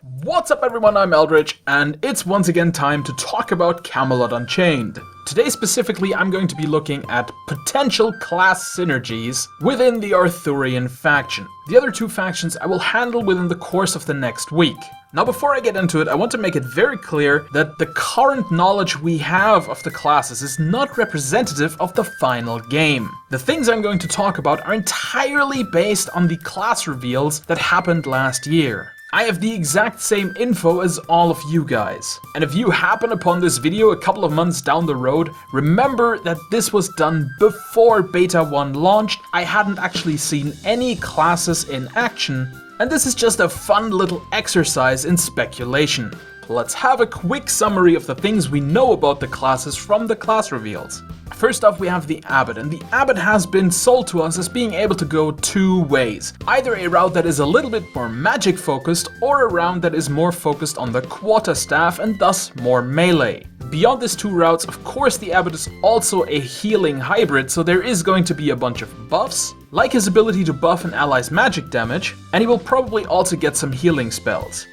What's up everyone, I'm Eldritch, and it's once again time to talk about Camelot Unchained. Today specifically I'm going to be looking at potential class synergies within the Arthurian faction. The other two factions I will handle within the course of the next week. Now before I get into it, I want to make it very clear that the current knowledge we have of the classes is not representative of the final game. The things I'm going to talk about are entirely based on the class reveals that happened last year. I have the exact same info as all of you guys. And if you happen upon this video a couple of months down the road, remember that this was done before Beta 1 launched. I hadn't actually seen any classes in action, and this is just a fun little exercise in speculation. Let's have a quick summary of the things we know about the classes from the class reveals. First off, we have the Abbot, and the Abbot has been sold to us as being able to go two ways. Either a route that is a little bit more magic focused, or a route that is more focused on the quarterstaff and thus more melee. Beyond these two routes, of course, the Abbot is also a healing hybrid, so there is going to be a bunch of buffs, like his ability to buff an ally's magic damage, and he will probably also get some healing spells.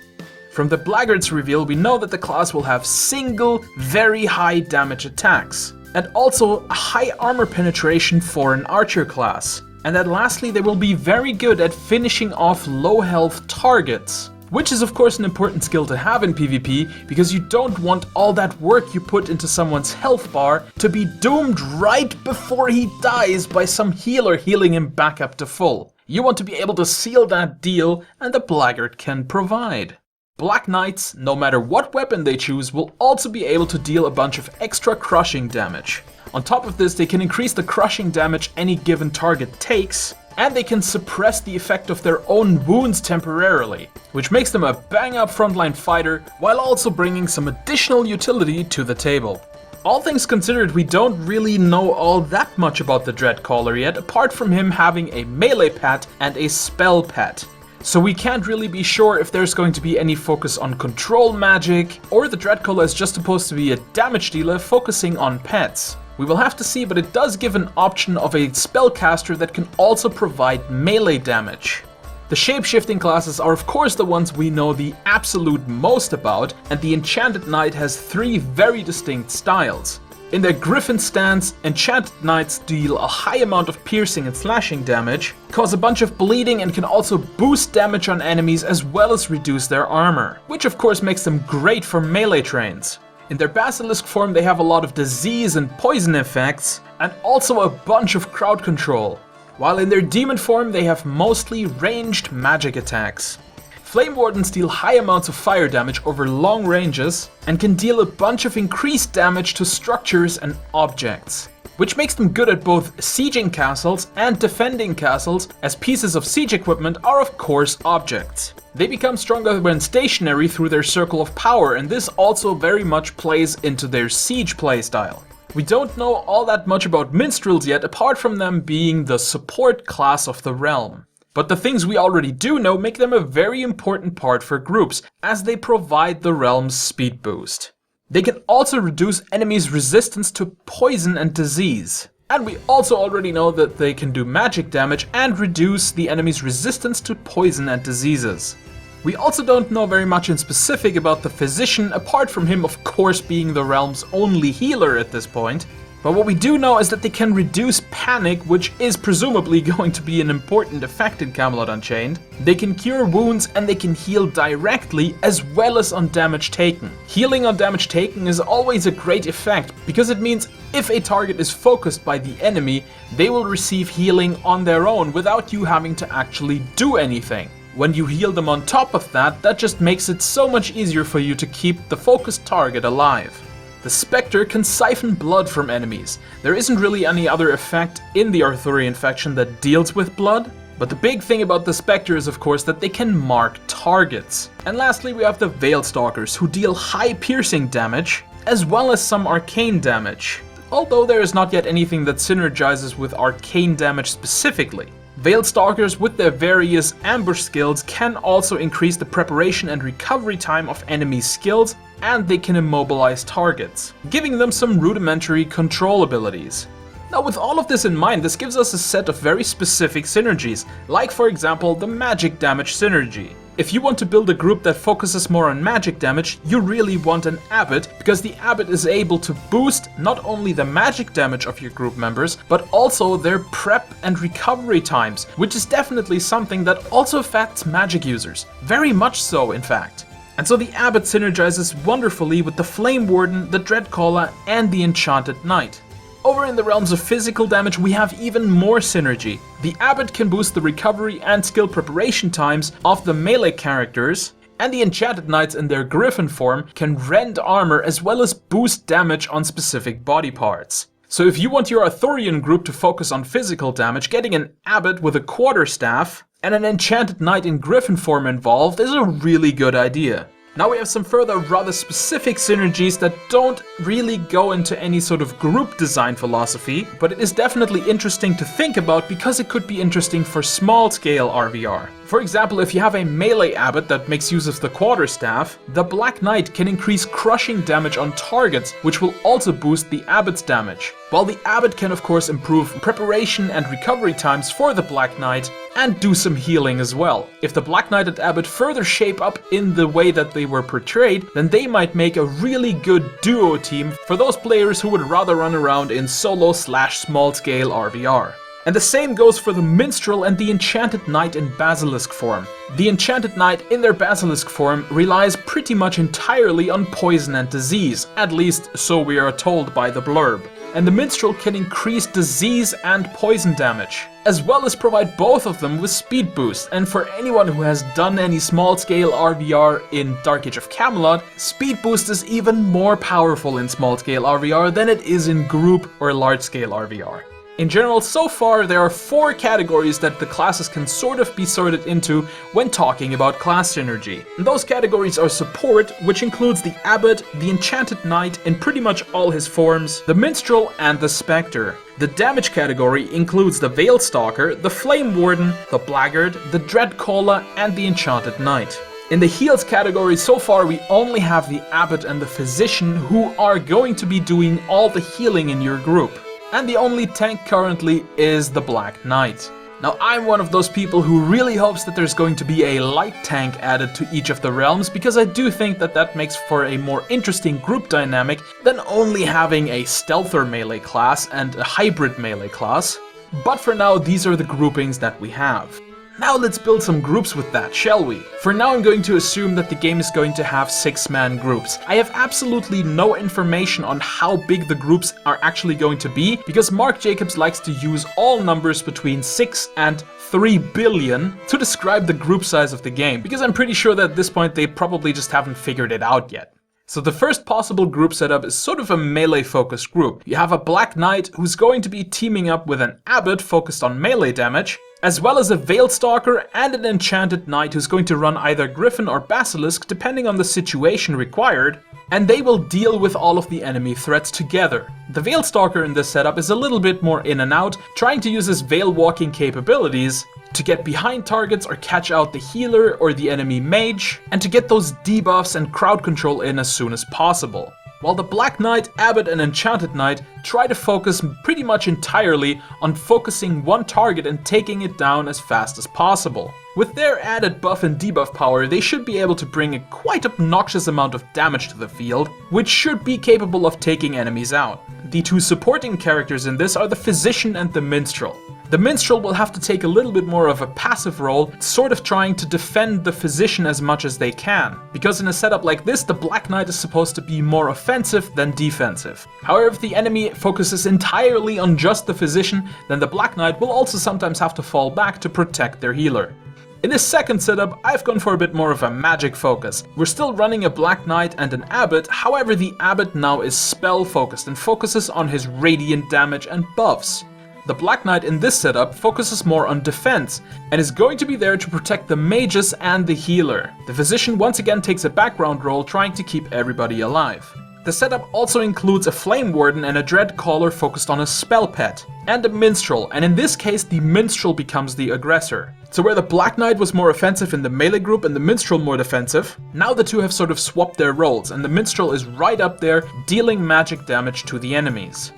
From the Blackguards reveal, we know that the class will have single, very high damage attacks, and also a high armor penetration for an archer class. And that lastly, they will be very good at finishing off low health targets, which is of course an important skill to have in PvP, because you don't want all that work you put into someone's health bar to be doomed right before he dies by some healer healing him back up to full. You want to be able to seal that deal, and the Blackguard can provide. Black Knights, no matter what weapon they choose, will also be able to deal a bunch of extra crushing damage. On top of this, they can increase the crushing damage any given target takes, and they can suppress the effect of their own wounds temporarily, which makes them a bang-up frontline fighter while also bringing some additional utility to the table. All things considered, we don't really know all that much about the Dreadcaller yet, apart from him having a melee pet and a spell pet. So we can't really be sure if there's going to be any focus on control magic, or the Dreadcaller is just supposed to be a damage dealer focusing on pets. We will have to see, but it does give an option of a spellcaster that can also provide melee damage. The shape-shifting classes are of course the ones we know the absolute most about, and the Enchanted Knight has three very distinct styles. In their Griffin stance, Enchanted Knights deal a high amount of piercing and slashing damage, cause a bunch of bleeding, and can also boost damage on enemies as well as reduce their armor, which of course makes them great for melee trains. In their Basilisk form they have a lot of disease and poison effects, and also a bunch of crowd control, while in their Demon form they have mostly ranged magic attacks. Flame Wardens deal high amounts of fire damage over long ranges and can deal a bunch of increased damage to structures and objects, which makes them good at both sieging castles and defending castles, as pieces of siege equipment are of course objects. They become stronger when stationary through their circle of power, and this also very much plays into their siege playstyle. We don't know all that much about minstrels yet, apart from them being the support class of the realm. But the things we already do know make them a very important part for groups, as they provide the realm's speed boost. They can also reduce enemies' resistance to poison and disease. And we also already know that they can do magic damage and reduce the enemy's resistance to poison and diseases. We also don't know very much in specific about the Physician, apart from him of course being the realm's only healer at this point. But what we do know is that they can reduce panic, which is presumably going to be an important effect in Camelot Unchained. They can cure wounds, and they can heal directly as well as on damage taken. Healing on damage taken is always a great effect, because it means if a target is focused by the enemy, they will receive healing on their own without you having to actually do anything. When you heal them on top of that, that just makes it so much easier for you to keep the focused target alive. The Spectre can siphon blood from enemies. There isn't really any other effect in the Arthurian faction that deals with blood, but the big thing about the Spectre is of course that they can mark targets. And lastly we have the Veiled Stalkers, who deal high piercing damage, as well as some arcane damage, although there is not yet anything that synergizes with arcane damage specifically. Veiled Stalkers with their various ambush skills can also increase the preparation and recovery time of enemy skills, and they can immobilize targets, giving them some rudimentary control abilities. Now with all of this in mind, this gives us a set of very specific synergies, like for example the magic damage synergy. If you want to build a group that focuses more on magic damage, you really want an abbot, because the abbot is able to boost not only the magic damage of your group members, but also their prep and recovery times, which is definitely something that also affects magic users. Very much so, in fact. And so the abbot synergizes wonderfully with the Flame Warden, the Dreadcaller, and the Enchanted Knight. Over in the realms of physical damage, we have even more synergy. The abbot can boost the recovery and skill preparation times of the melee characters, and the Enchanted Knights in their Griffin form can rend armor as well as boost damage on specific body parts. So if you want your Arthurian group to focus on physical damage, getting an abbot with a quarterstaff and an Enchanted Knight in Griffin form involved is a really good idea. Now we have some further rather specific synergies that don't really go into any sort of group design philosophy, but it is definitely interesting to think about because it could be interesting for small scale RVR. For example, if you have a melee abbot that makes use of the quarterstaff, the Black Knight can increase crushing damage on targets, which will also boost the abbot's damage. While the abbot can of course improve preparation and recovery times for the Black Knight and do some healing as well. If the Black Knight and abbot further shape up in the way that they were portrayed, then they might make a really good duo team for those players who would rather run around in solo/small scale RVR. And the same goes for the Minstrel and the Enchanted Knight in Basilisk form. The Enchanted Knight in their Basilisk form relies pretty much entirely on poison and disease, at least so we are told by the blurb. And the Minstrel can increase disease and poison damage, as well as provide both of them with speed boost. And for anyone who has done any small scale RVR in Dark Age of Camelot, speed boost is even more powerful in small scale RVR than it is in group or large scale RVR. In general, so far there are 4 categories that the classes can sort of be sorted into when talking about class synergy. And those categories are support, which includes the abbot, the Enchanted Knight in pretty much all his forms, the Minstrel and the Spectre. The damage category includes the Veil Stalker, the Flame Warden, the Blackguard, the Dreadcaller and the Enchanted Knight. In the heals category, so far we only have the abbot and the physician, who are going to be doing all the healing in your group. And the only tank currently is the Black Knight. Now I'm one of those people who really hopes that there's going to be a light tank added to each of the realms, because I do think that that makes for a more interesting group dynamic than only having a stealther melee class and a hybrid melee class. But for now, these are the groupings that we have. Now let's build some groups with that, shall we? For now I'm going to assume that the game is going to have 6-man groups. I have absolutely no information on how big the groups are actually going to be, because Mark Jacobs likes to use all numbers between 6 and 3 billion to describe the group size of the game, because I'm pretty sure that at this point they probably just haven't figured it out yet. So the first possible group setup is sort of a melee focused group. You have a Black Knight who's going to be teaming up with an abbot focused on melee damage, as well as a Veil Stalker and an Enchanted Knight who's going to run either Griffin or Basilisk depending on the situation required, and they will deal with all of the enemy threats together. The Veil Stalker in this setup is a little bit more in and out, trying to use his veil walking capabilities to get behind targets or catch out the healer or the enemy mage, and to get those debuffs and crowd control in as soon as possible. While the Black Knight, Abbot and Enchanted Knight try to focus pretty much entirely on focusing one target and taking it down as fast as possible. With their added buff and debuff power, they should be able to bring a quite obnoxious amount of damage to the field, which should be capable of taking enemies out. The two supporting characters in this are the Physician and the Minstrel. The Minstrel will have to take a little bit more of a passive role, sort of trying to defend the Physician as much as they can. Because in a setup like this, the Black Knight is supposed to be more offensive than defensive. However, if the enemy focuses entirely on just the Physician, then the Black Knight will also sometimes have to fall back to protect their healer. In this second setup, I've gone for a bit more of a magic focus. We're still running a Black Knight and an Abbot, however the Abbot now is spell focused and focuses on his radiant damage and buffs. The Black Knight in this setup focuses more on defense and is going to be there to protect the mages and the healer. The Physician once again takes a background role trying to keep everybody alive. The setup also includes a Flame Warden and a Dreadcaller focused on a spell pet, and a Minstrel, and in this case the Minstrel becomes the aggressor. So where the Black Knight was more offensive in the melee group and the Minstrel more defensive, now the two have sort of swapped their roles and the Minstrel is right up there dealing magic damage to the enemies.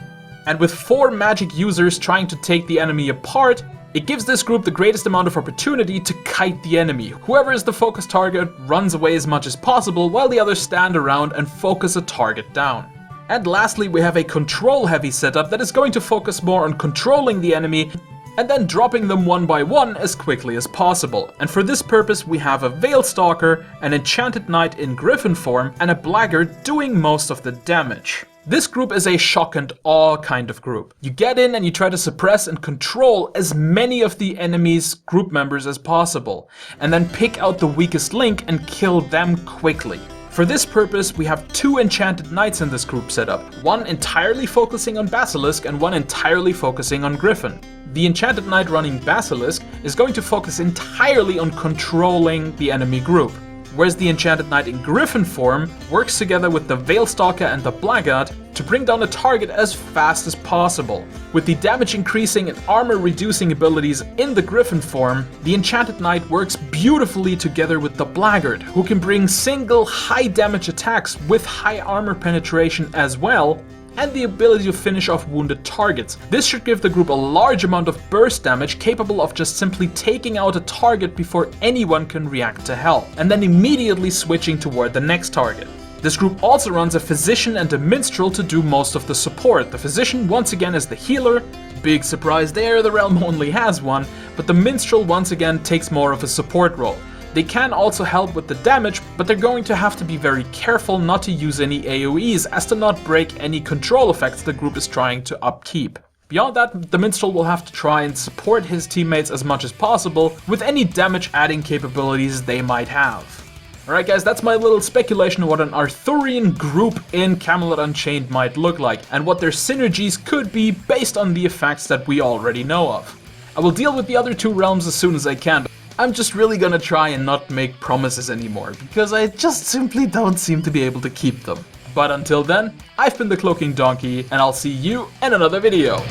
And with 4 magic users trying to take the enemy apart, It gives this group the greatest amount of opportunity to kite the enemy. Whoever is the focus target runs away as much as possible while the others stand around and focus a target down. And lastly, we have a control heavy setup that is going to focus more on controlling the enemy and then dropping them one by one as quickly as possible. And for this purpose we have a Veil Stalker, an Enchanted Knight in Griffin form, and a Blackguard doing most of the damage. This group is a shock and awe kind of group. You get in and you try to suppress and control as many of the enemy's group members as possible, and then pick out the weakest link and kill them quickly. For this purpose, we have 2 Enchanted Knights in this group setup, one entirely focusing on Basilisk and one entirely focusing on Griffin. The Enchanted Knight running Basilisk is going to focus entirely on controlling the enemy group, whereas the Enchanted Knight in Griffin form works together with the Veil Stalker and the Blackguard to bring down a target as fast as possible. With the damage increasing and armor reducing abilities in the Griffin form, the Enchanted Knight works beautifully together with the Blackguard, who can bring single high damage attacks with high armor penetration as well, and the ability to finish off wounded targets. This should give the group a large amount of burst damage capable of just simply taking out a target before anyone can react to help, and then immediately switching toward the next target. This group also runs a Physician and a Minstrel to do most of the support. The Physician once again is the healer, big surprise there, the realm only has one, but the Minstrel once again takes more of a support role. They can also help with the damage, but they're going to have to be very careful not to use any AoEs as to not break any control effects the group is trying to upkeep. Beyond that, the Minstrel will have to try and support his teammates as much as possible with any damage adding capabilities they might have. Alright guys, that's my little speculation of what an Arthurian group in Camelot Unchained might look like, and what their synergies could be based on the effects that we already know of. I will deal with the other 2 realms as soon as I can. I'm just really gonna try and not make promises anymore, because I just simply don't seem to be able to keep them. But until then, I've been the CloakingDonkey, and I'll see you in another video.